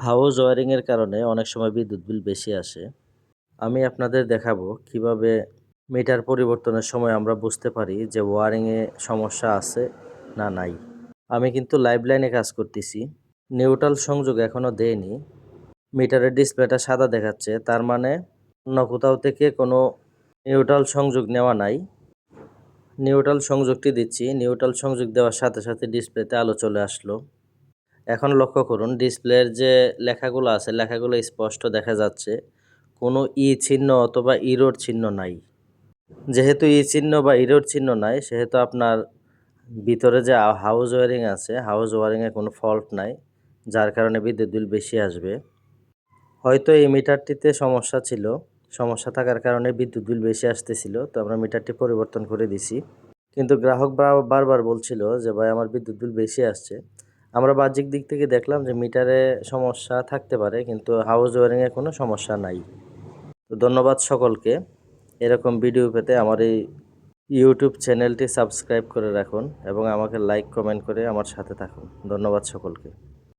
House ওয়ারিংয়ের কারণে অনেক সময় বিদ্যুৎ বিল বেশি আসে। আমি আপনাদের দেখাবো কিভাবে মিটার পরিবর্তনের সময় আমরা বুঝতে পারি যে ওয়ারিংয়ে সমস্যা আছে না নাই। আমি কিন্তু লাইভ লাইনে কাজ করতেছি। নিউট্রাল সংযোগ এখনও দেইনি। মিটারের ডিসপ্লেটা সাদা দেখাচ্ছে, তার মানে অন্য কোথাও থেকে কোনো নিউট্রাল সংযোগ নেওয়া নাই। নিউট্রাল সংযোগটি দিচ্ছি। নিউট্রাল সংযোগ দেওয়ার সাথে সাথে ডিসপ্লেতে আলো চলে আসলো। এখন লক্ষ্য করুন ডিসপ্লের যে লেখাগুলো আছে লেখাগুলো স্পষ্ট দেখা যাচ্ছে। কোনো চিহ্ন অথবা ইরোর চিহ্ন নাই। যেহেতু চিহ্ন বা ইরোর চিহ্ন নাই সেহেতু আপনার ভিতরে যে হাউস ওয়ারিং আছে হাউস ওয়ারিংয়ে কোনো ফল্ট নাই, যার কারণে বিদ্যুৎ বিল বেশি আসবে। হয়তো এই মিটারটিতে সমস্যা ছিল, সমস্যা থাকার কারণে বিদ্যুৎ বিল বেশি আসতেছিল, তো আমরা মিটারটি পরিবর্তন করে দিছি। কিন্তু গ্রাহক বারবার বলছিল যে ভাই আমার বিদ্যুৎ বিল বেশি আসছে। আমরা বাহ্যিক দিক থেকে দেখলাম যে মিটারে সমস্যা থাকতে পারে, কিন্তু হাউস ওয়ারিংয়ে কোনো সমস্যা নাই। তো ধন্যবাদ সকলকে। এরকম ভিডিও পেতে আমার এই ইউটিউব চ্যানেলটি সাবস্ক্রাইব করে রাখুন এবং আমাকে লাইক কমেন্ট করে আমার সাথে থাকুন। ধন্যবাদ সকলকে।